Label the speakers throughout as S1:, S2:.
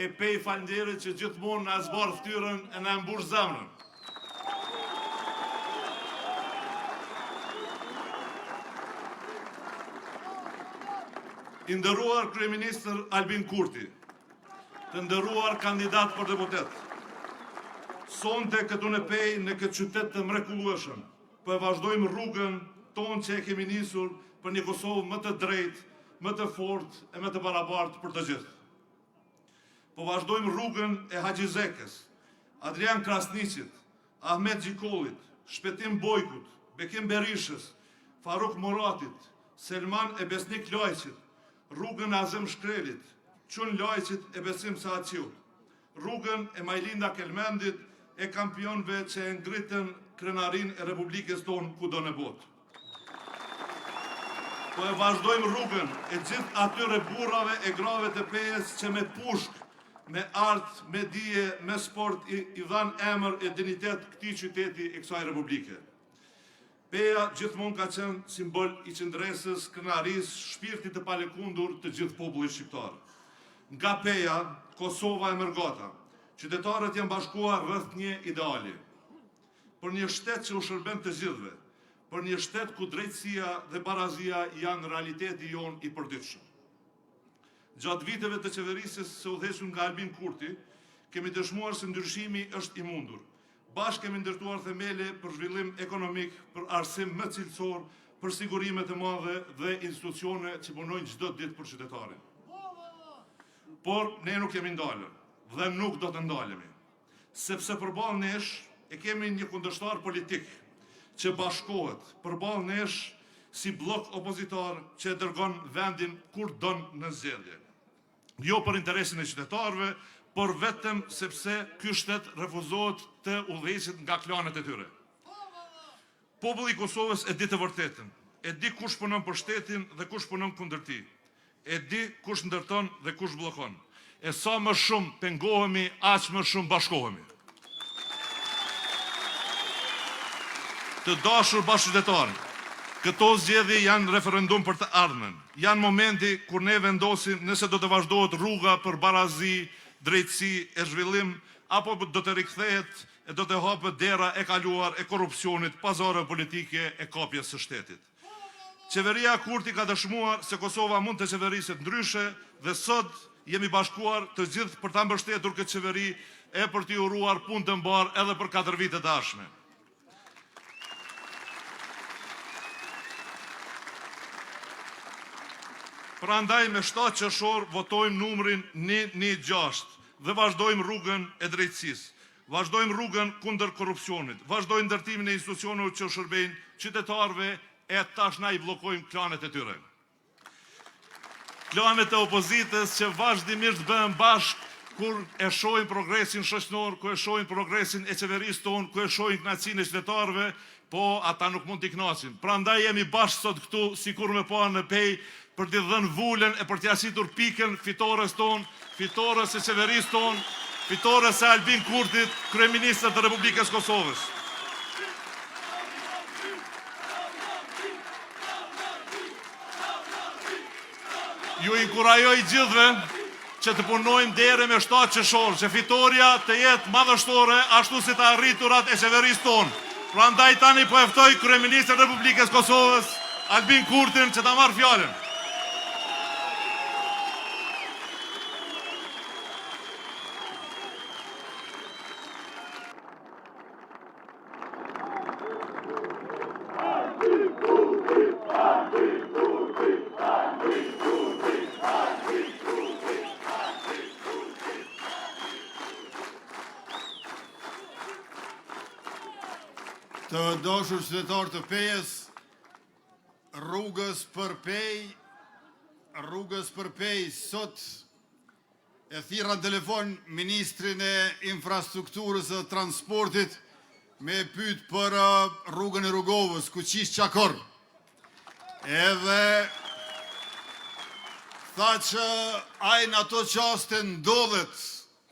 S1: e pej falënderit që gjithmonë na zbarë ftyrën e na mbush zemrën. I nderuar kryeministër Albin Kurti, të nderuar kandidat për deputet, sonte këtu në pej në këtë qytet të mrekullueshëm, po e vazhdojmë rrugën tonë që e kemi nisur për një Kosovë më të drejtë, më të fortë e më të barabartë për të gjithë. Po vazhdojmë rrugën e Haqizekës, Adrian Krasniqit, Ahmet Gjikollit, Shpetim Bojkut, Bekim Berishës, Faruk Moratit, Selman e Besnik Lajqit, rrugën e Azem Shkrelit, Qun Lajqit e Besim Saatqiut, rrugën e Majlinda Kelmendit e kampionëve që e ngritën krenarin e Republikës tonë kudo në botë. Po e vazhdojmë rrugën e gjithë atyre burrave e grave të pejes që me pushk, me art, me dije, me sport i dhanë emër e dignitet këtij qyteti e kësaj Republike. Peja gjithmonë ka qenë simbol i qëndresës, krenarisë, shpirtit të palëkundur të gjithë popullit shqiptar. Nga Peja, Kosova e mërgata, qytetarët janë bashkuar rreth një ideali, për një shtet që u shërben të gjithëve, për një shtet ku drejtësia dhe barazia janë realiteti jonë i përditshëm. Gjatë viteve të qeverisjes së udhëhequr nga Albin Kurti, kemi dëshmuar se ndryshimi është i mundur. Bashkë kemi ndërtuar themele për zhvillim ekonomik, për arsim më cilësor, për sigurime të madhe dhe institucione që punojnë çdo ditë për qytetarin. Por ne nuk kemi ndalur dhe nuk do të ndalemi, sepse përballë nesh e kemi një kundërshtar politik që bashkohet përballë nesh si blok opozitar që e dërgon vendin kur don në zgjedhje. Jo për interesin e qytetarëve, por vetëm sepse ky shtet refuzohet të udhëheqet nga klanet e tyre. Populli i Kosovës e di të vërtetën, e di kush punon për shtetin dhe kush punon kundër tij. E di kush ndërton dhe kush bllokon. E sa më shumë pengohemi, aq më shumë bashkohemi. Të dashur bashkëqytetarë, këto zgjedhje janë referendum për të ardhmen. Janë momenti kur ne vendosim nëse do të vazhdohet rruga për barazi, drejtësi e zhvillim, apo do të rikthehet e do të hapet dera e kaluar e korrupsionit, pazare politike e kapjes së shtetit. Qeveria Kurti ka dëshmuar se Kosova mund të qeveriset ndryshe dhe sot jemi bashkuar të gjithë për ta mbështetur këtë qeveri e për t'i uruar punë të mbar edhe për 4 vite të ardhshme. Prandaj me 7 qershor votojmë numrin 116 dhe vazhdojmë rrugën e drejtësisë. Vazhdojmë rrugën kundër korrupsionit, vazhdojmë ndërtimin e institucioneve që shërbejnë qytetarëve e tash na i bllokojmë klanet e tyre. Klanet e opozitës që vazhdimisht bëhen bashkë kur e shohin progresin shoqëror, kur e shohin progresin e qeverisë tonë, kur e shohin kënaqësinë e qytetarëve, po ata nuk mund t'i kënaqin. Prandaj jemi bashkë sot këtu sikur me pa në pej për t'i dhënë vulën e për t'i asitur pikën fitores tonë, fitores e qeverisë tonë, fitores e Albin Kurtit, kryeministrit të Republikës Kosovës. Ju inkurajoj gjithëve që të punojmë deri me 7 qershor, që fitoria të jetë madhështore ashtu si të arriturat e qeverisë tonë. Prandaj tani po e ftoj kryeministrin e Republikës Kosovës, Albin Kurtin, që ta marrë fjalën.
S2: Të dashur qytetarë të Pejes, rrugës për Pej, sot e thirra në telefon ministrin e infrastrukturës dhe transportit me pyet për rrugën e Rrugovës, ku qish Qakor. Edhe tha që ai në ato qaste ndodhet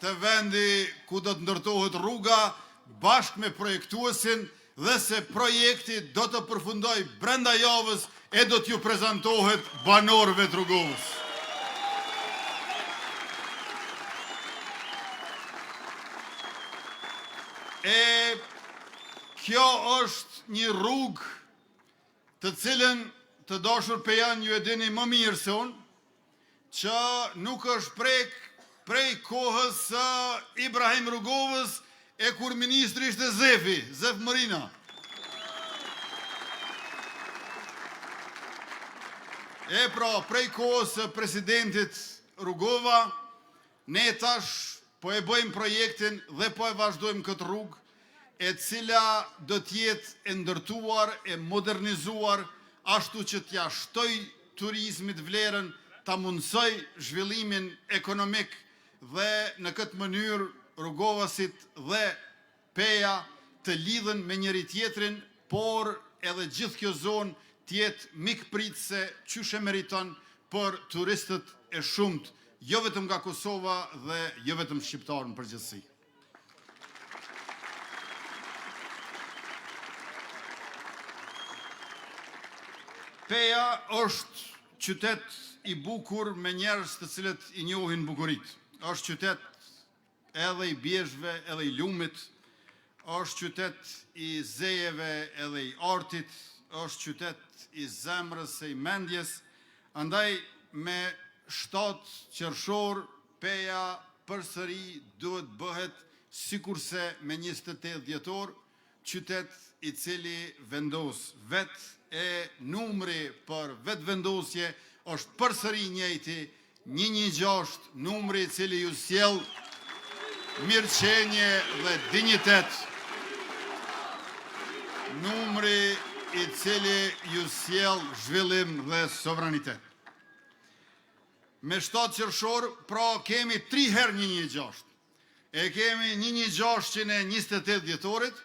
S2: të vendi ku do të ndërtohet rruga bashkë me projektuesin dhe se projekti do të përfundoj brenda javës e do t'ju prezantohet banorëve të Rrugovës. E kjo është një rrugë të cilën të dashur Pejan ju e dini më mirë se unë, që nuk është prej kohës së Ibrahim Rugovës e kur ministri ishte Zef Marina. E pra, prej kohës së presidentit Rugova, ne tash po e bëjmë projektin dhe po e vazhdojmë këtë rrugë, e cila do t'jetë e ndërtuar, e modernizuar, ashtu që t'ja shtoj turizmit vlerën, ta mundsoj zhvillimin ekonomik dhe në këtë mënyrë Rugovasit dhe Peja të lidhen me njëri tjetrin, por edhe gjithë kjo zonë t'jetë mikpritëse qyshe meriton për turistët e shumët, jo vetëm nga Kosova dhe jo vetëm shqiptarë në përgjithësi. Peja është qytet i bukur me njerëz të cilët i njohin bukuritë. Është qytet edhe i bjeshve, edhe i lumit, është qytet i zejeve edhe i artit, është qytet i zemrës e i mendjes, andaj me 7 qershor Peja përsëri duhet bëhet sikurse me 28 dhjetor, qytet i cili vendos vetë e numri për vetë vendosje është përsëri njëjti 116, numri i cili ju sjell mirëqenie dhe dinjitet, numri i cili ju sjell zhvillim dhe sovranitet. Me 7 qershor, pra kemi 3 herë 116. E kemi 11628 dhjetorit,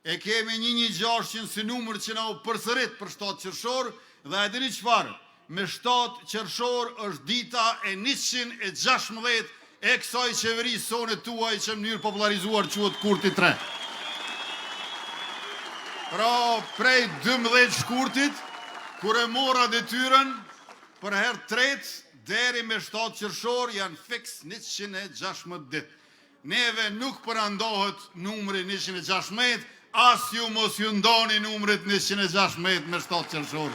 S2: e kemi 11600 si numër që na u përsërit për 7 qershor, dhe e dini çfarë? Me 7 qershor është dita e 116 e kësaj qeveri sonet tuaj që në mënyrë popularizuar quhet Kurti 3. Pra, prej 12 shkurtit, kur e mora detyrën, për herë tretë, deri me 7 qershor janë fiks 116 ditë. Neve nuk përndohet numri 116, as ju mos ju ndoni numrit 116 me 7 qershor.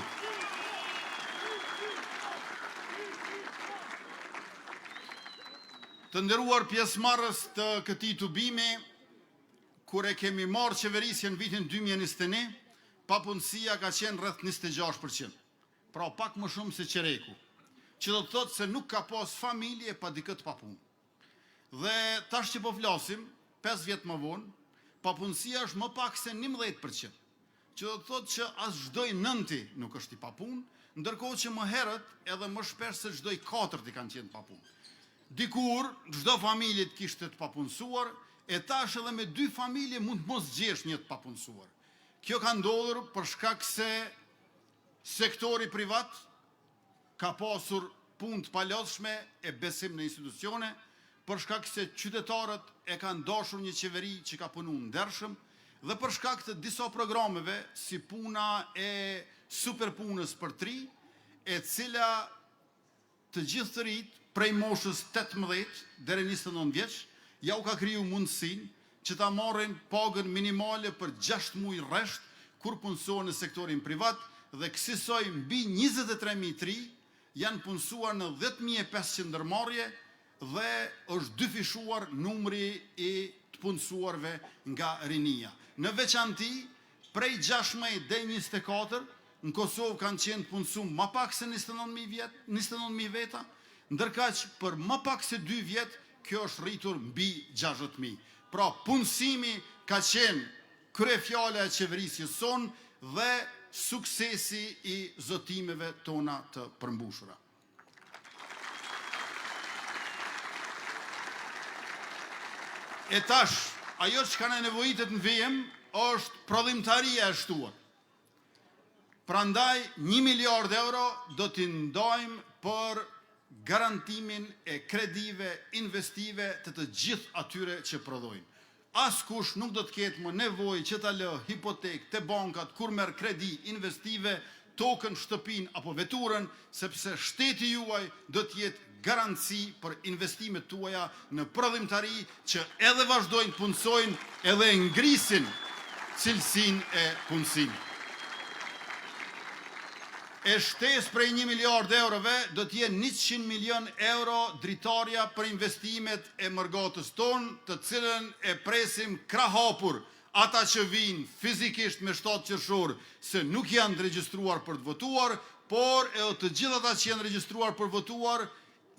S2: Të nderuar pjesëmarrës të këtij tubimi, kur e kemi marrë qeverisjen në vitin 2021, papunësia ka qenë rreth 26%. Pra pak më shumë se qereku, që do të thotë se nuk ka pas familje pa dikë të papunë. Dhe tash që po flasim, 5 vjet më vonë, papunësia është më pak se 11%, që do të thotë që as çdo i nënti nuk është i papunë, ndërkohë që më herët edhe më shpesh se çdo i katërt i kanë qenë papunë. Dikur çdo familje kishte të papunësuar, e tash edhe me 2 familje mund të mos gjesh një të papunësuar. Kjo ka ndodhur për shkak se sektori privat ka pasur punë të palodhshme e besim në institucione, për shkak se qytetarët e kanë dashur një qeveri që ka punuar ndershëm, dhe për shkak të disa programeve si puna e superpunës për 3, e cila të gjithë të rit prej moshës 18 deri 29 vjeç, ja u ka kriju mundësinë që ta marrin pagën minimale për 6 muaj rresht kur punësohen në sektorin privat, dhe kësaj mbi 23.000 tri janë punësuar në 10.500 ndërmarrje dhe është dyfishuar numri i të punësuarve nga rinia. Në veçanti, prej 16 deri 24, në Kosovë kanë qenë punësuar më pak se 29.000 veta, ndërkaq për më pak se 2 vjet kjo është rritur mbi 60.000. Pra punësimi ka qenë kryefjala e qeverisjes sonë dhe suksesi i zotimeve tona të përmbushura. E tash, ajo që ka nevojitet në vijim është prodhimtaria e shtuar. Prandaj 1 miliard euro do t'i ndajmë për garantimin e kredive investive të gjithë atyre që prodhojnë. Askush nuk do të ketë më nevojë që ta lë hipotekë te bankat kur merr kredi investive, tokën, shtëpinë apo veturën, sepse shteti juaj do të jetë garanci për investimet tuaja në prodhimtari që edhe vazhdojnë punësojnë edhe ngrisin cilësin e punësim. E shtesë prej 1 miliard eurove do t'jenë 100 milion euro dritarja për investimet e mërgatës tonë, të cilën e presim krahapur ata që vinë fizikisht me 7 qershor se nuk janë regjistruar për të votuar, por e të gjithë ata që janë regjistruar për votuar,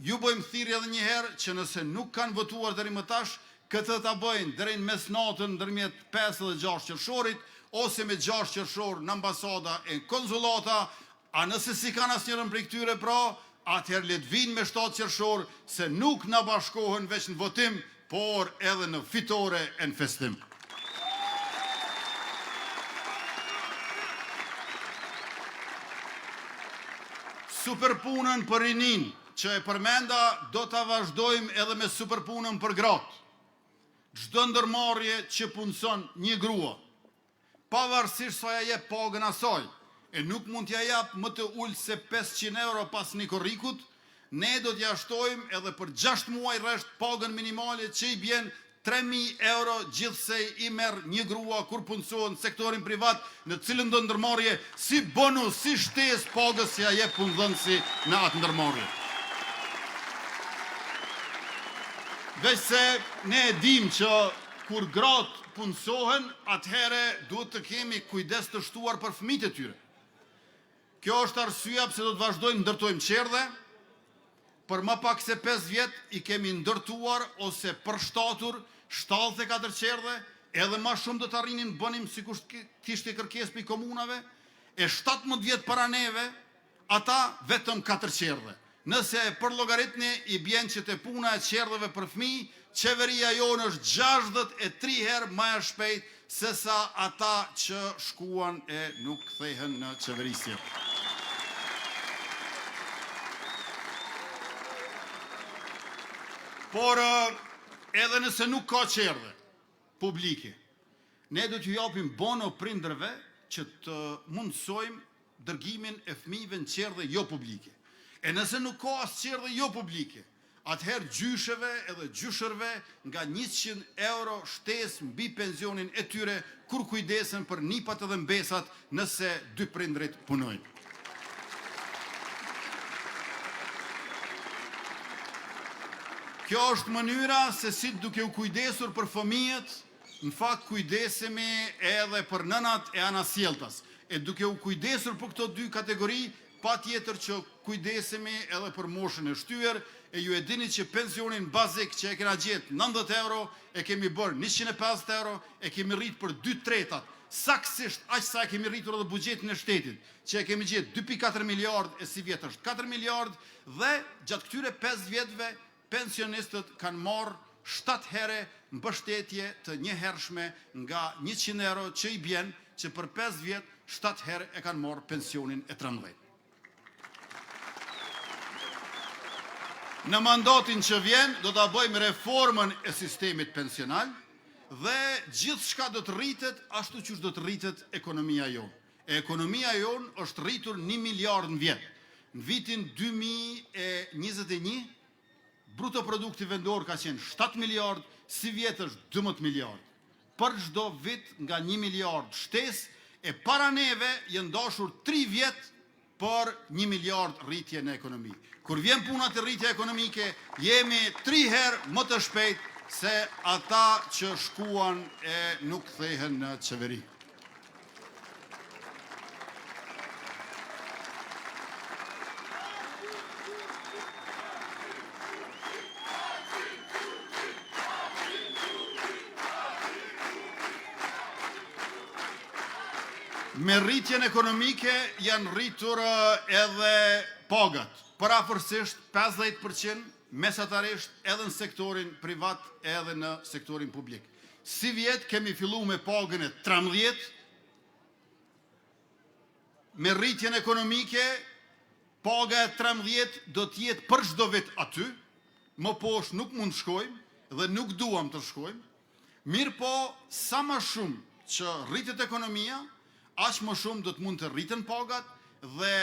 S2: ju bëjmë thirrje edhe një herë që nëse nuk kanë votuar deri më tash, këtë ta bëjnë deri në mesnatën ndërmjet 5 dhe 6 qershorit, ose me 6 qershor në ambasada e konsulata. A nëse si kanë asnjërën prej këtyre pra, atëherë le të vinë me 7 qershor se nuk na bashkohen veç në votim, por edhe në fitore e në festim. Superpunën për rinin, që e përmenda, do ta vazhdojmë edhe me superpunën për gratë. Çdo ndërmarrje që punson një grua, pavarësisht sa ja jep pagën asaj, e nuk mund t'ja jap më të ullë se 500 euro pas një korrikut, ne do t'ja shtojmë edhe për 6 muaj rresht pagën minimale që i bjen 3.000 euro gjithsej i merr një grua kur punësohet në sektorin privat, në cilën do ndërmarrje si bonus, si shtesë pagës që ja jep punëdhënësi në atë ndërmarrje. Veç se ne e dim që kur gratë punësohen, atëhere duhet të kemi kujdes të shtuar për fëmijët e tyre. Kjo është arsyeja pse do të vazhdojmë ndërtojmë qerdhe. Për më pak se 5 vjet i kemi ndërtuar ose përshtatur 74 qerdhe, edhe më shumë do të arrinim bënim sikur kishte kërkesë për komunave, e 17 vjet para neve, ata vetëm 4 qerdhe. Nëse për llogaritni i bjen që te puna e qerdheve për fëmijë, qeveria jonë është 63 herë më e shpejt se sa ata që shkuan e nuk kthehen në qeverisje. Por edhe nëse nuk ka qerdhe publike, ne do t'ju japim bono prindërve që të mundsojmë dërgimin e fëmijëve në qerdhe jo publike. E nëse nuk ka as qerdhe jo publike, atëherë gjysheve edhe gjyshërve nga 100 euro shtesë mbi pensionin e tyre kur kujdesen për nipat edhe mbesat nëse 2 prindrit punojnë. Kjo është mënyra se si duke u kujdesur për fëmijët, në fakt kujdesemi edhe për nënat e anasjelltas. E duke u kujdesur për këto 2 kategori, patjetër që kujdesemi edhe për moshën e shtyer, e ju e dini që pensionin bazik që e kena gjetë 90 euro, e kemi bërë 150 euro, e kemi rritë për 2/3, saksisht aq sa e kemi rritur edhe buxhetin e shtetit, që e kemi gjetë 2.4 miliard e si vjet është 4 miliard, dhe gjatë këtyre 5 vjetëve pensionistët kanë marrë 7 herë mbështetje të njëhershme nga 100 euro që i bjen, që për 5 vjet 7 herë e kanë marrë pensionin e 13. Në mandatin që vjen, do ta bëjmë reformën e sistemit pensional dhe gjithçka do të rritet ashtu siç do të rritet ekonomia jonë. E ekonomia jonë është rritur 1 miliard në vjet. Në vitin 2021 bruto produkti vendor ka qenë 7 miliard, si vjet është 12 miliard. Për çdo vit nga 1 miliard shtesë, e para neve janë dashur 3 vjet për 1 miliard rritje në ekonomi. Kur vjen puna të rritje ekonomike, jemi 3 herë më të shpejt se ata që shkuan e nuk kthehen në qeveri. Me rritjen ekonomike janë rritur edhe pagat, parafërsisht 50% mesatarisht edhe në sektorin privat edhe në sektorin publik. Si vjet kemi fillu me pagën e 13, me rritjen ekonomike, paga e 13 do t'jetë për çdo vit aty, më poshtë nuk mund të shkojmë dhe nuk duam të shkojmë, mirë po sa më shumë që rritet ekonomia, aq më shumë do të mund të rriten pagat dhe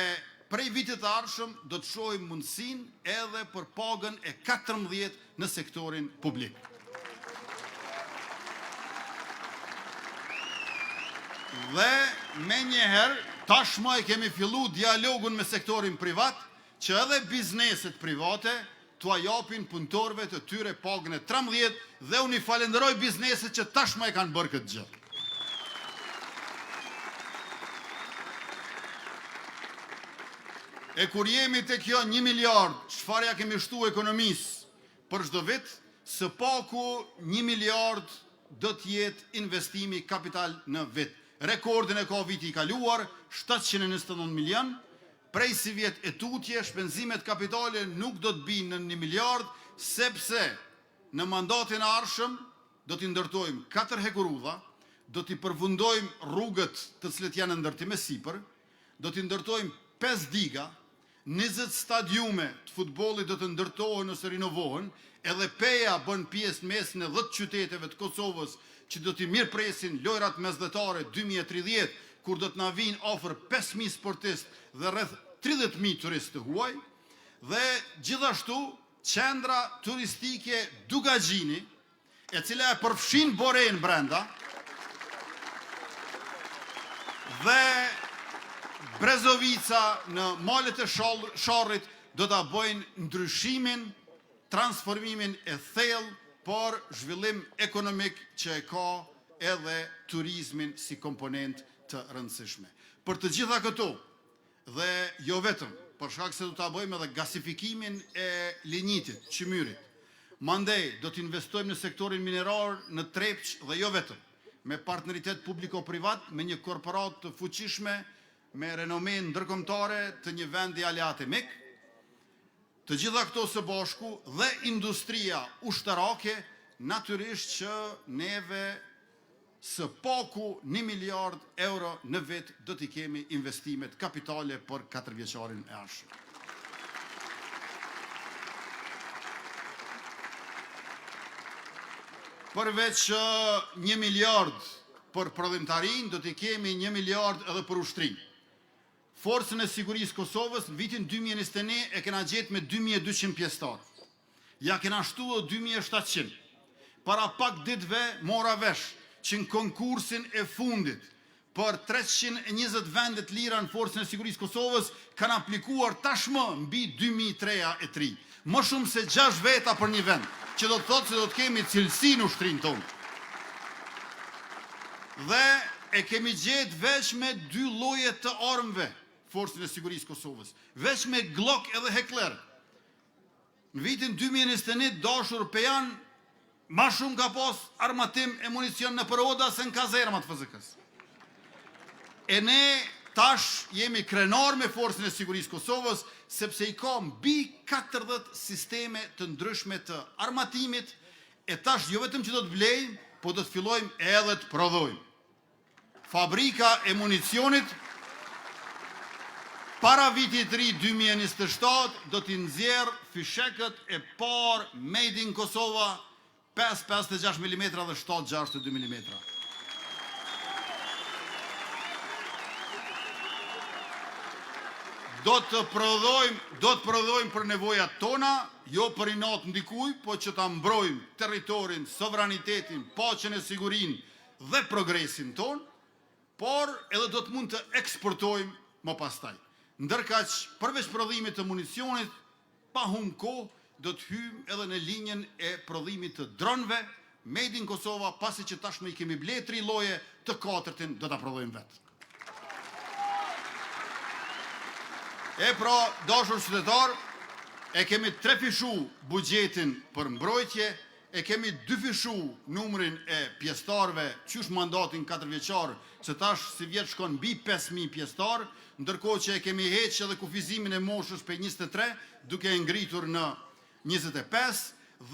S2: prej vitit të ardhshëm do të shohim mundësinë edhe për pagën e 14 në sektorin publik. Dhe me njëherë, tashmë e kemi fillu dialogun me sektorin privat, që edhe bizneset private t'ua japin punëtorëve të tyre pagën e 13 dhe unë i falenderoj bizneset që tashmë e kanë bërë këtë gjë. E kur jemi të kjo 1 miliard, çfarë ja kemi shtu ekonomisë për çdo vit, së paku 1 miliard do të jetë investimi kapital në vit. Rekordin e ka viti i kaluar, 729 milion, prej si vjet e tutje, shpenzimet kapitale nuk do të binë në 1 miliard, sepse në mandatin e ardhshëm do t'i ndërtojmë 4 hekurudha, do t'i përfundojmë rrugët të cilët janë në ndërtim e sipër, do t'i ndërtojmë 5 diga, 20 stadiume të futbollit do të ndërtohen ose rinovohen, edhe PEA bën pjesë mesin e 10 qyteteve të Kosovës që do t'i mirëpresin lojrat mesdhetare 2030, kur do të na vinë afër 5.000 sportistë dhe rreth 30.000 turistë të huaj, dhe gjithashtu qendra turistike Dugagjini, e cila e përfshin Boren brenda, dhe Brezovica në malet e Sharrit do ta bëjnë ndryshimin, transformimin e thellë për zhvillim ekonomik që e ka edhe turizmin si komponent të rëndësishme. Për të gjitha këto, dhe jo vetëm, për shkak se do ta bëjmë edhe gasifikimin e Linjitit, Çmyrit, mandej do të investojmë në sektorin minerar në Trepç dhe jo vetëm, me partneritet publiko-privat, me një korporat të fuqishme, me renome ndërkombëtare të një vendi aleatimik, të gjitha këto së bashku dhe industria ushtarake, natyrisht që neve së paku 1 miliard euro në vit do t'i kemi investimet kapitale për 4 vjeçarin e ardhshëm. Përveç 1 miliard për prodhimtarin, do t'i kemi 1 miliard edhe për ushtrim. Forcën e sigurisë Kosovës në vitin 2021 e kena gjetë me 2200 pjesëtar. Ja kena shtu 2700. Para pak ditëve mora vesh që në konkursin e fundit për 320 vendet lira në Forcën e sigurisë Kosovës kanë aplikuar tashmë mbi 2003. Më shumë se 6 veta për një vend, që do të thotë se do të kemi cilësi në ushtrin tonë. Dhe e kemi gjetë veç me 2 lloje të armëve Forcën e sigurisë Kosovës, veç me Glock edhe Heckler. Në vitin 2021 dashur pejan ma shumë ka pas armatim e municion në përoda se në kazermat FZK-s. E ne tash jemi krenar me Forcën e sigurisë Kosovës, sepse i ka mbi 40 sisteme të ndryshme të armatimit, e tash jo vetëm që do të blejmë, po do të fillojmë edhe të prodhojmë. Fabrika e municionit para vitit të ri 2027 do t'i nxjerrë fishekët e parë made in Kosova 5.56 mm dhe 7.62 mm. Do të prodhojmë për nevojat tona, jo për inat ndikuj, po që ta mbrojmë territorin, sovranitetin, paqen e sigurin dhe progresin ton, por edhe do të mund të eksportojmë më pastaj. Ndërkaq, përveç prodhimit të municionit, pa humbë kohë, do të hyjmë edhe në linjën e prodhimit të dronëve, made in Kosova, pasi që tashmë i kemi ble 3 lloje, të 4-tin do ta prodhojmë vetë. E pra, dashur qytetar, e kemi 3 fishu buxhetin për mbrojtje, e kemi 2 fishu numrin e pjesëtarëve, qysh mandatin 4 vjeçar, që tash si vjet shkon mbi 5000 pjesëtar, ndërkohë që e kemi heqë edhe kufizimin e moshës për 23, duke e ngritur në 25,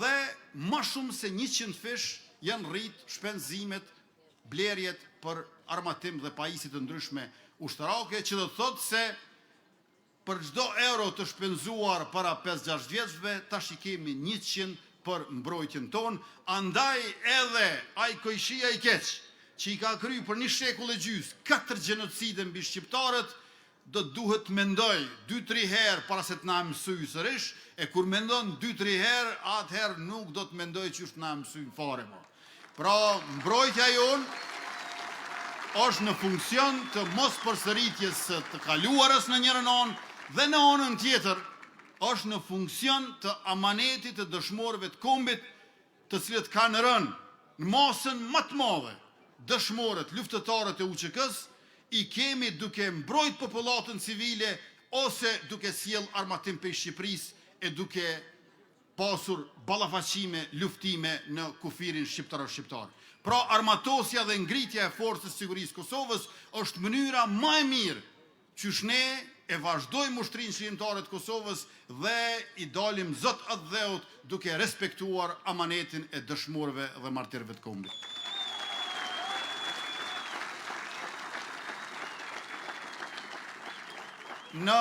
S2: dhe më shumë se 100 fish janë rrit shpenzimet, blerjet për armatim dhe pajisje të ndryshme ushtarake, që do të thotë se për çdo euro të shpenzuar para 5-6 vjetëve, tash i kemi 100 për mbrojtjen tonë, andaj edhe ai kojshia i keq, që i ka kryer për 1 shekull e gjys 4 gjenocide mbi shqiptarët, do të duhet mendoj 2-3 herë para se të na mësoj sërish, e kur mendon 2-3 herë, atëherë nuk do të mendoj që është na mësoj fare më. Pra, mbrojtja jonë është në funksion të mos përsëritjes të kaluarës në njërën anë dhe në anën tjetër është në funksion të amanetit të dëshmorëve të kombit të cilët kanë rënë në masën më të madhe dëshmorët, luftëtarët e UÇK-s, i kemi duke mbrojt popullatën civile ose duke sjell armatim për Shqipërisë e duke pasur ballafaqime, luftime në kufirin shqiptar. Pra, armatosja dhe ngritja e forcës sigurisë Kosovës është mënyra më e mirë qysh ne e vazhdojmë ushtrinë shërimtare të Kosovës dhe i dalim zot atë dheut duke respektuar amanetin e dëshmorëve dhe martirëve të kombit. Në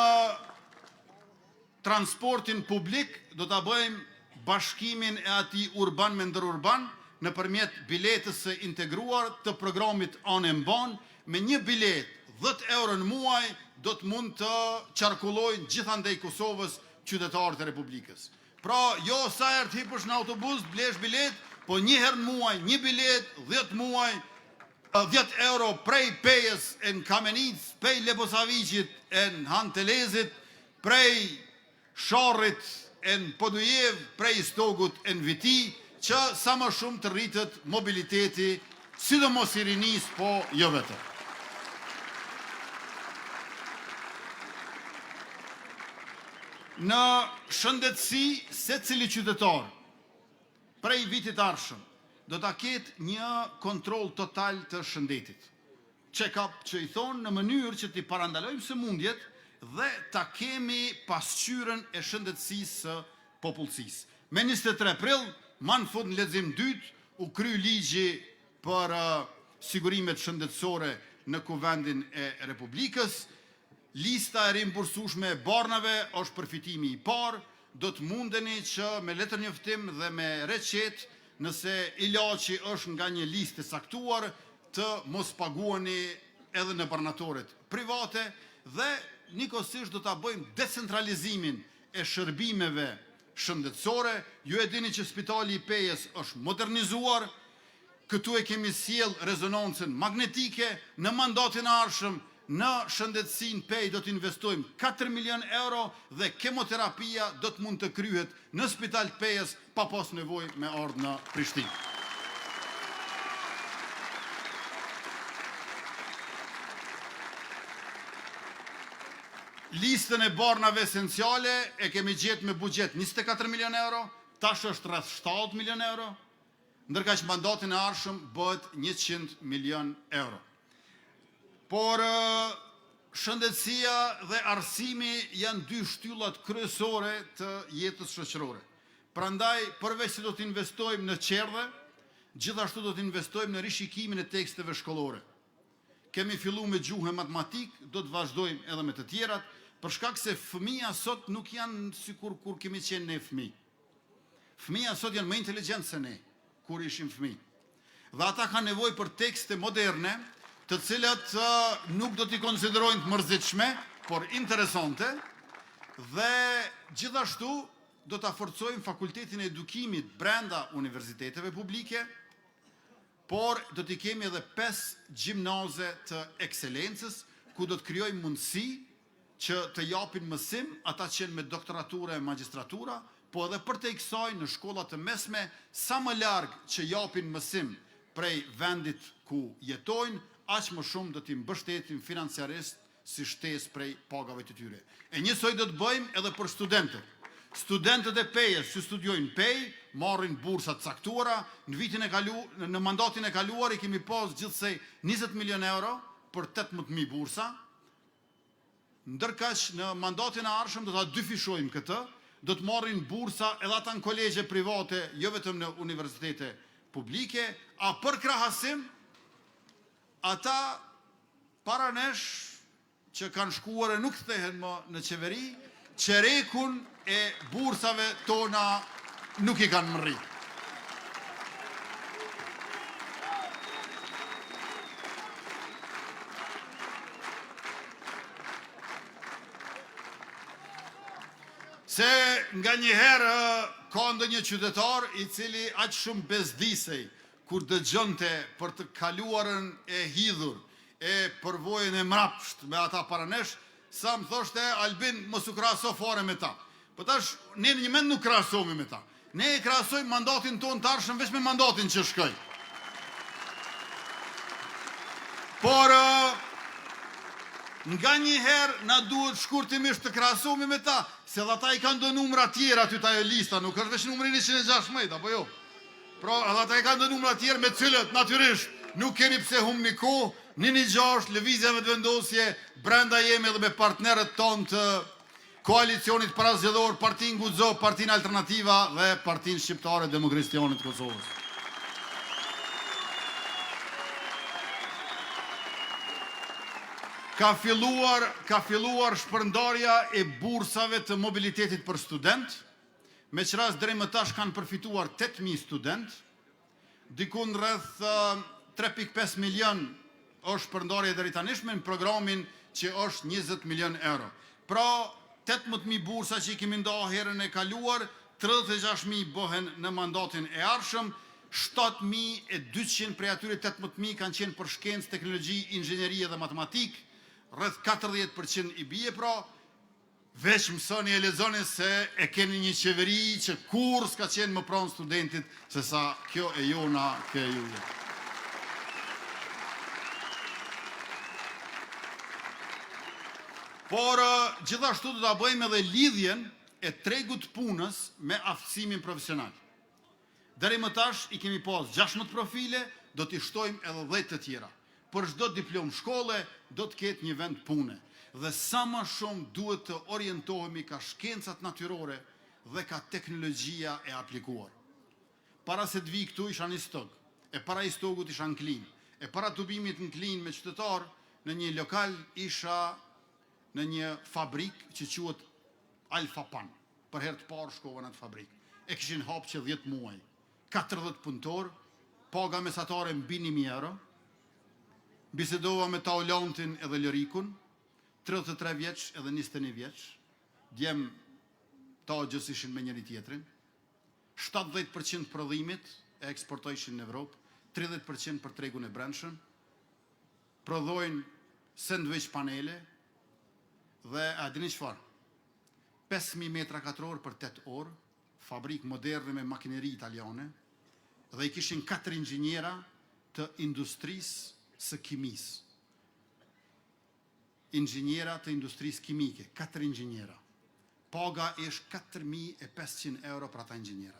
S2: transportin publik do ta bëjmë bashkimin e atij urban me ndërurban nëpërmjet biletës së integruar të programit Anë Mban, me një bilet 10 euro në muaj do të mund të qarkullojnë gjithandej Kosovës qytetarët e Republikës. Pra, jo sa herë të hipësh në autobus, blesh bilet, po një herë në muaj, një bilet, 10 muaj, 10 euro prej Pejës e në Kamenic, prej Lebosavicit e në Hantelezit, prej Sharrit e në Podujev, prej Stogut e në Viti, që sa më shumë të rritët mobiliteti, sidomos i rinis, po jo vetëm. Në shëndetësi, secili qytetar prej vitit ardhshëm do ta ketë një kontroll total të shëndetit. Check-up që i thonë në mënyrë që t'i parandalojmë sëmundjet dhe ta kemi pasqyrën e shëndetësisë së popullsisë. Me 23 prill, më në fund në lexim dytë, u kry ligji për sigurimet shëndetësore në Kuvendin e Republikës. Lista e rimbursueshme e barnave është përfitimi i parë, do të mundeni që me letër njoftim dhe me recet, nëse ilaçi është nga një listë saktuar, të mos paguani edhe në barnatoret private dhe njëkohësisht do ta bëjmë decentralizimin e shërbimeve shëndetësore. Ju e dini që Spitali i Pejës është modernizuar, këtu e kemi sjell rezonancën magnetike, në mandatin e ardhshëm në shëndetësinë Pej do të investojmë 4 milion euro dhe kemoterapia do të mund të kryhet në Spital të Pejës pa pas nevojë me ardhur në Prishtinë. Listën e barnave esenciale e kemi gjetë me buxhet 24 milion euro, tash është rreth 70 milion euro, ndërka që mandatin e ardhshëm bëhet 100 milion euro. Por shëndetësia dhe arsimi janë dy shtyllat kryesore të jetës shoqërore. Prandaj, përveç se do të investojmë në qerdhe, gjithashtu do të investojmë në rishikimin e teksteve shkollore. Kemi filluar me gjuhë e matematik, do të vazhdojmë edhe me të tjerat, për shkak se fëmija sot nuk janë sikur kur kemi qenë ne fëmijë. Fëmija sot janë më inteligjent se ne kur ishim fëmijë. Dhe ata kanë nevojë për tekste moderne, të cilat nuk do t'i konsiderojnë të mërzitshme, por interesante, dhe gjithashtu do t'a forcojmë fakultetin e edukimit brenda universiteteve publike, por do t'i kemi edhe 5 gjimnaze të ekselencës, ku do të krijojmë mundësi që të japin mësim ata që janë me doktoratura e magjistratura, po edhe për të kësaj në shkollat të mesme, sa më larg që japin mësim prej vendit ku jetojnë, aq më shumë do t'i mbështetim financiarisht si shtesë prej pagave të tyre. E njësoj do të bëjmë edhe për studentët. Studentët e Pejës që studiojnë Pej marrin bursa të caktuara. Në mandatin e kaluar i kemi pas gjithsej 20 milion euro për 18.000 bursa. Ndërkaq në mandatin e ardhshëm do ta dyfishojmë këtë, do të marrin bursa edhe ata në kolegje private, jo vetëm në universitete publike, a për krahasim ata para nesh që kanë shkuar e nuk kthehen më në qeveri, qerekun e bursave tona nuk i kanë mërrit. se nga njëherë ka ndonjë qytetar i cili aq shumë bezdisej kur dëgjonte për të kaluarën e hidhur e përvojën e mrapsht me ata paranesh, sa më thoshte Albin mos u krahaso fare me ta. Po tash ne në një mend nuk krahasohemi me ta. Ne e krahasojmë mandatin tonë të ardhshëm vetëm me mandatin që shkoj. Por nga njëherë na duhet shkurtimisht të krahasohemi me ta, se dhe ata i kanë do numra tjera aty ta e lista, nuk është veç numri 116, apo jo? Pra, edhe ata i kanë do numra tjera me cilët, natyrisht, nuk kemi pse humni kohë, 116 lëvizjeve të vendosje, brenda jemi edhe me partnerët tonë të koalicionit parazgjedhor, Partin Guxo, Partin Alternativa dhe Partin Shqiptare Demokristianit të Kosovës. Ka filluar shpërndarja e bursave të mobilitetit për student, me që ras deri më tash kanë përfituar 8.000 student, dikun rreth 3.5 milion është shpërndarja deri tanishme në programin që është 20 milion euro. Pra, 18.000 bursa që i kemi nda herën e kaluar, 36.000 bëhen në mandatin e ardhshëm, 7.200 prej atyre 18.000 kanë qenë për shkencë, teknologji, inxhinierie dhe matematik, rreth 40% i bie, pra, veç mësoni e lexoni se e keni një qeveri që kur s'ka qenë më pranë studentit, se sa kjo e jona, kjo e juve. Por gjithashtu do ta bëjmë edhe lidhjen e tregut punës me aftësimin profesional. Deri më tash i kemi pas 16 profile, do t'i shtojmë edhe 10 të tjera. Për çdo diplom shkolle do të ketë një vend pune. Dhe sa më shumë duhet të orientohemi ka shkencat natyrore dhe ka teknologjia e aplikuar. Para se të vi këtu isha një stog, e para i stogut isha në Klin, e para të bimit në Klin me qytetar, në një lokal isha në një fabrik që quhet Alfa Pan. Për herë të parë shkova në atë fabrik. E kishin hapë që 10 muaj, 40 punëtor, paga mesatare mbi 1.000 euro, bisedova me Taulantin edhe Lorikun, 33 vjeç edhe 21 vjeç, djem Tagjës ishin me njëri tjetrin, 70% prodhimit e eksportojshin në Evropë, 30% për tregun e brendshëm, prodhojnë sandwich panele, dhe a dini çfarë? 5.000 metra katror për 8 orë, fabrik moderne me makineri italiane, dhe i kishin 4 inxhiniera të industrisë së kimisë. Inxhiniera të industrisë kimike, 4 inxhiniera. Paga është 4.500 euro për ata inxhiniera,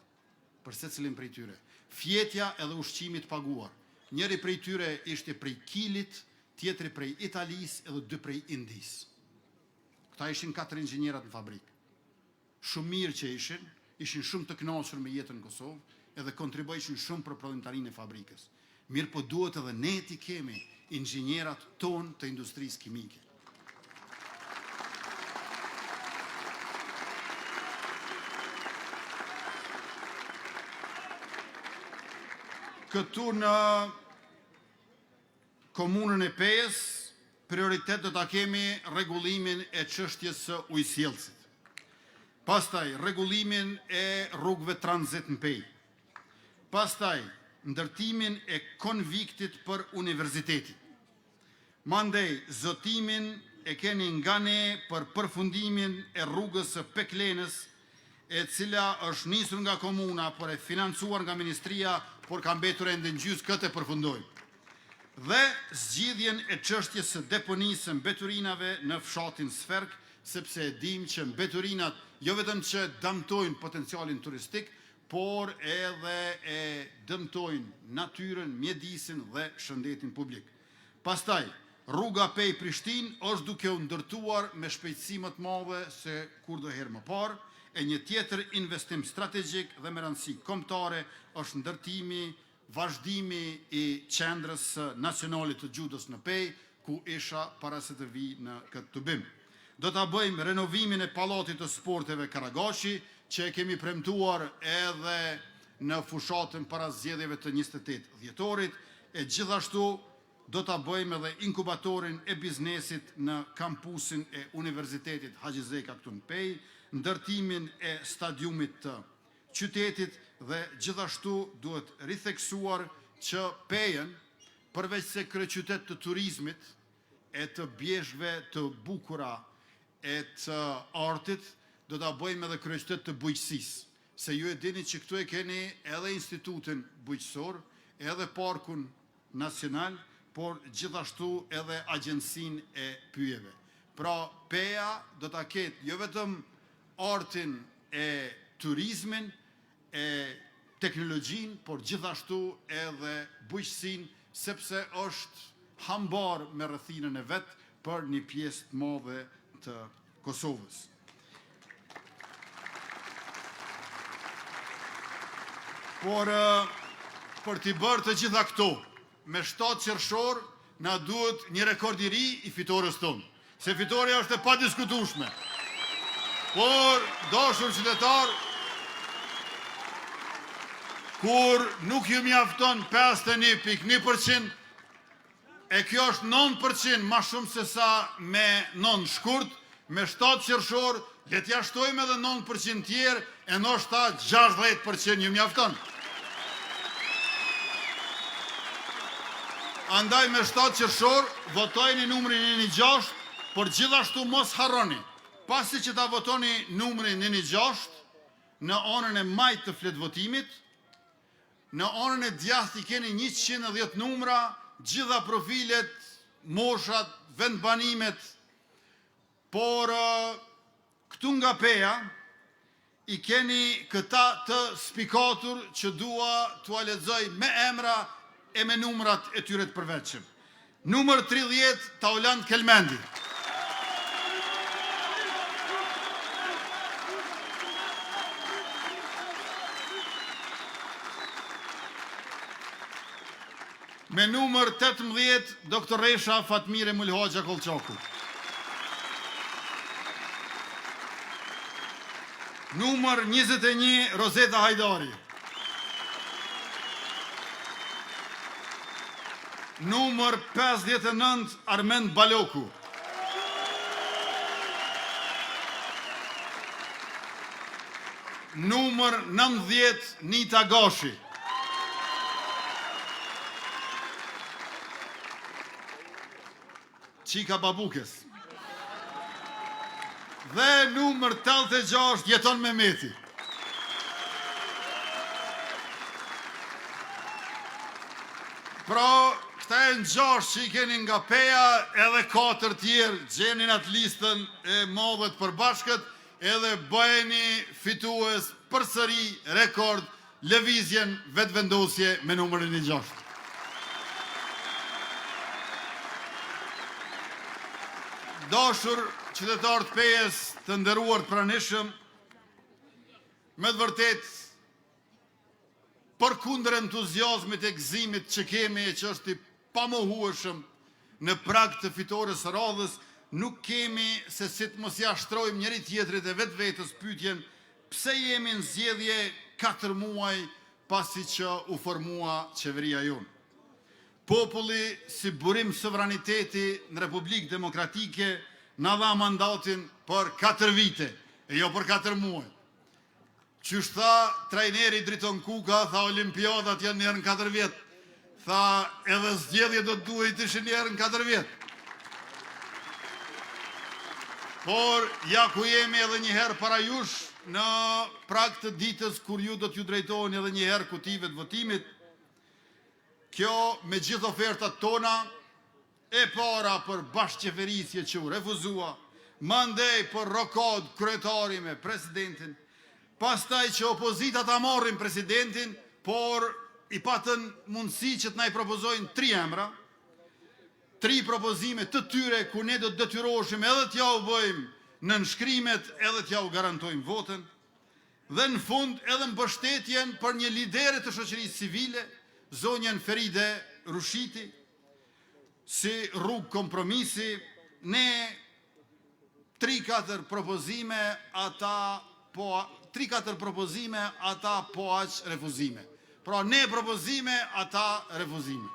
S2: për secilin prej tyre. Fjetja edhe ushqimit paguar. Njëri prej tyre ishte prej Kilit, tjetri prej Italisë edhe 2 prej Indisë. Këta ishin 4 inxhinierat në fabrikë. Shumë mirë që ishin shumë të kënaqur me jetën në Kosovë, edhe kontribuojshin shumë për prodhimtarinë e fabrikës. Mirë po duhet edhe ne t'i kemi inxhinierat tonë të industrisë kimike. Këtu në komunën e Pejës, prioritet do ta kemi rregullimin e çështjes së ujësjellësit. Pastaj rregullimin e rrugëve tranzit në Pejë. Pastaj ndërtimin e konviktit për universitetin. Mandej zotimin e keni nga ne për përfundimin e rrugës së Peklenës, e cila është nisur nga komuna, por e financuar nga ministria, por ka mbetur ende në gjysmë, këtë e përfundojmë. Dhe zgjidhjen e çështjes së deponisë së mbeturinave në fshatin Sferk, sepse e dim që mbeturinat jo vetëm që dëmtojnë potencialin turistik, por edhe e dëmtojnë natyrën, mjedisin dhe shëndetin publik. Pastaj, rruga Pejë-Prishtinë është duke u ndërtuar me shpejtësi më të madhe se kurdoherë më parë, e një tjetër investim strategjik dhe me rëndësi kombëtare është ndërtimi, vazhdimi i qendrës nacionale të judës në Pejë, ku isha para se të vi në këtë tubim. Do ta bëjmë renovimin e pallatit të sporteve Karagashi, që e kemi premtuar edhe në fushatën para zgjedhjeve të 28 dhjetorit, e gjithashtu do ta bëjmë edhe inkubatorin e biznesit në kampusin e Universitetit Haxhi Zeka këtu në Pejë, ndërtimin e stadiumit të qytetit dhe gjithashtu duhet ritheksuar që Pejen, përveç se kryeqytet të turizmit, e të bjeshve të bukura, e të artit, do ta bëjmë edhe kryeqytet të bujqësisë. Se ju e dini që këtu e keni edhe institutin bujqësor, edhe parkun nacional, por gjithashtu edhe agjensin e pyjeve. Pra, Peja do ta ketë jo vetëm artin e turizmin, e teknologjin, por gjithashtu edhe bujqësin, sepse është hambar me rrethinën e vetë për një pjesë të madhe të Kosovës. Por për t'i bërë të gjitha këto, me 7 qershor, na duhet një rekord i ri i fitores tonë. Se fitoria është e padiskutueshme. Por, dashur qytetar, kur nuk ju mjafton 51.1%, e kjo është 9% ma shumë se sa me 9 shkurt, me 7 qershor, le t'ja shtojmë edhe 9% tjerë, e ndoshta 60% ju mjafton. Andaj me 7 qershor, votojni numrin 116, por gjithashtu mos harroni, pasi që ta votoni numrin 116, në anën e majt të fletvotimit, në anën e djathtë i keni 110 numra, gjitha profilet, moshat, vendbanimet, por këtu nga Peja i keni këta të spikatur që dua t'ua lexoj me emra e me numrat e tyre të përveçshëm. Numër 30, Taulant Kelmendi. Me numër 18, doktoresha Fatmire Mulhoxha Kolçaku. Numër 21, Rozeta Hajdari. Numër 59, Armend Baloku. Numër 90, Nita Gashi. Qika Babukes. Dhe numër 86, Jeton Mehmeti. Pra, këta e në 6 që i keni nga Peja, edhe 4 tjerë gjenin atë listën e madhe të përbashkët, edhe bëheni fitues përsëri rekord lëvizjen vetëvendosje me numërin 6. Dashur qytetarë të Pejes, të nderuar të pranishëm, me të vërtet, përkundër entuziazmit e gëzimit që kemi e që është i pamohueshëm në prag të fitores së radhës, nuk kemi se si të mos ja shtrojmë njëri tjetrit e vetvetes pyetjen pse jemi në zgjedhje 4 muaj pasi që u formua qeveria jonë. Populli, si burim sovraniteti në Republikë Demokratike, na dha mandatin për 4 vite, e jo për 4 muaj. Qysh tha trajneri Driton Kuka, tha olimpiadat janë njerë në 4 vjetë, tha edhe zgjedhje do të duhet ishin njerë në 4 vjetë. Por, ja ku jemi edhe njëherë para jush, në prag të ditës kur ju do t'ju drejtojnë edhe njëherë kutive të votimit, kjo me gjithë ofertat tona, e para për bashkëqeverisje që u refuzua, mandej për rokod kryetari me presidentin, pastaj që opozita ta marrin presidentin, por i patën mundësi që t'na i propozojnë 3 emra, 3 propozime të tyre ku ne do të detyroheshim edhe t'ja u bëjmë në nënshkrimet, edhe t'ja u garantojmë votën, dhe në fund edhe mbështetjen për një lidere të shoqërisë civile, zonjën Feride Rushiti, si rrugë kompromisi, ne 3-4 propozime, ata po aq refuzime. Pra ne propozime, ata refuzime.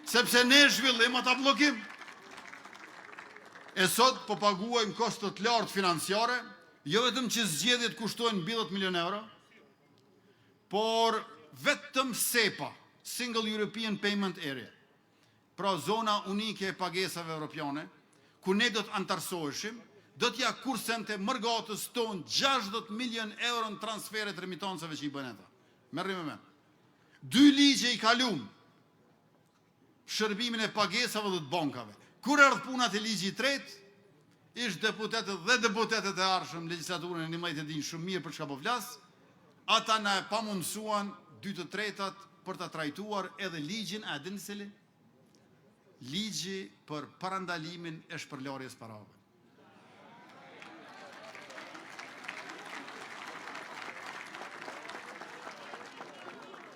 S2: Sepse ne zhvillim, ata bllokim. E sot po paguajmë kostot lartë financiare, jo vetëm që zgjedhjet kushtojnë mbi 10 milion euro, por vetëm SEPA, Single European Payment Area, pra zona unike e pagesave europiane, ku ne do të antarësoheshim, do t'ja kursente mërgatës tonë 60 milion euro në transferet remitanceve që i bën ata. Merrim me. 2 ligje i kalum shërbimin e pagesave dhe të bankave. Kur erdh puna te ligji i tretë, ish deputetët dhe deputetet e arshëm legjislaturën e nimajt e din shumë mirë për çka po flas, ata na e pamundsuan 2/3 për ta trajtuar edhe ligjin, a dini cili? Ligji për parandalimin e shpërlarjes parave.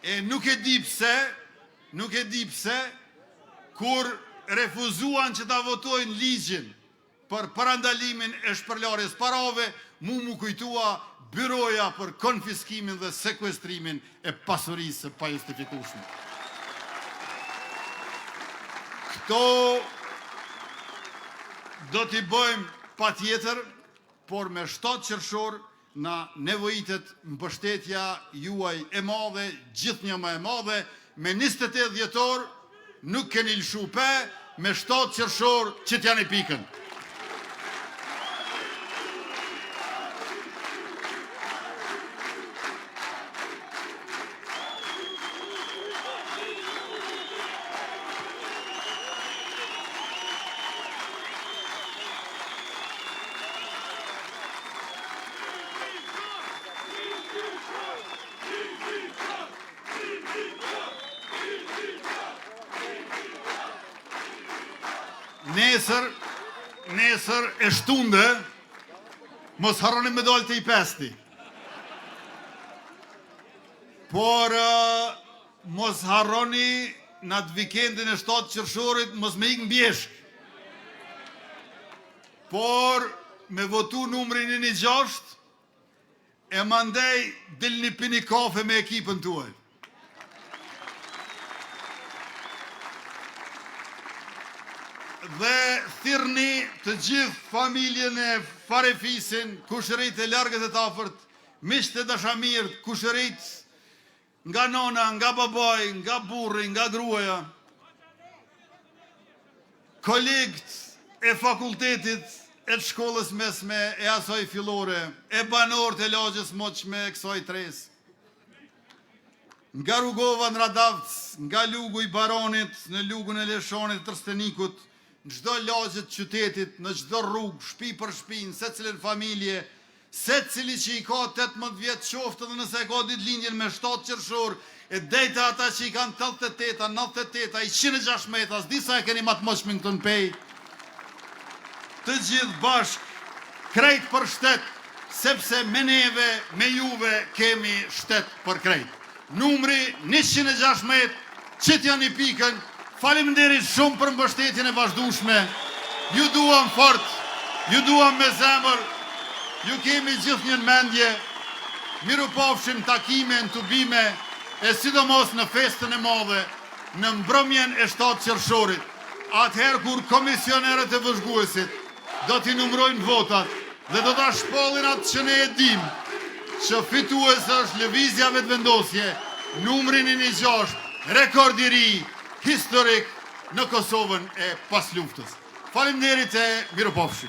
S2: E nuk e di pse, kur refuzuan që ta votojnë ligjin për parandalimin e shpërlarjes parave, mu kujtua byroja për konfiskimin dhe sekuestrimin e pasurisë së pajustifikueshme. Këto do t'i bëjmë patjetër, por me 7 qershor na nevojitet mbështetja juaj e madhe, gjithnjë më e madhe, me 28 dhjetor nuk keni lëshu pe, me 7 qershor që t'janë i pikën. Nesër e shtunde, mos harroni me dalë të i pesti. Por mos harroni në atë vikendin e 7 qershorit, mos me ikë mbjeshk. Por me votu numrin 1-6, e mandej dilni pini kafe me ekipën tuaj. Dhe thirrni të gjithë familjen e Farefisin, kushërit e largët e tafërt, miqtë e dashamirët, kushërit nga nona, nga babaj, nga burri, nga gruaja, kolegët e fakultetit, e të shkollës mesme, e asaj fillore, e banorët e lagjes moqme e kësaj tres, nga Rugova në Radavc, nga Lugu i Baronit, në Lugun e Leshonit, Trstenikut, në çdo lagje të qytetit, në çdo rrugë, shtëpi për shtëpi, në secilën familje, secili që i ka 18 vjet qoftë dhe nëse ka ditëlindjen me 7 qershor, e dejta ata që i kanë 88, 98, 116, disa e keni matë moshmin këtë në pej, të gjithë bashk, krejt për shtet, sepse me neve, me juve, kemi shtet për krejt. Numri 116, që t'janë i pikën, faleminderit shumë për mbështetjen e vazhdueshme. Ju duam fort, ju duam me zemër, ju kemi gjithnjë në mendje. Mirupafshim takime, ntubime, e sidomos në festën e madhe, në mbrëmjen e 7 qershorit, atëherë kur komisionerët e vëzhguesit do t'i numrojnë votat dhe do t'a shpollin atë që ne e dim, që fituese është lëvizja vetëvendosje, numrin 1-6, rekord i ri, historik në Kosovën e pas luftës. Faleminderit e mirupafshim.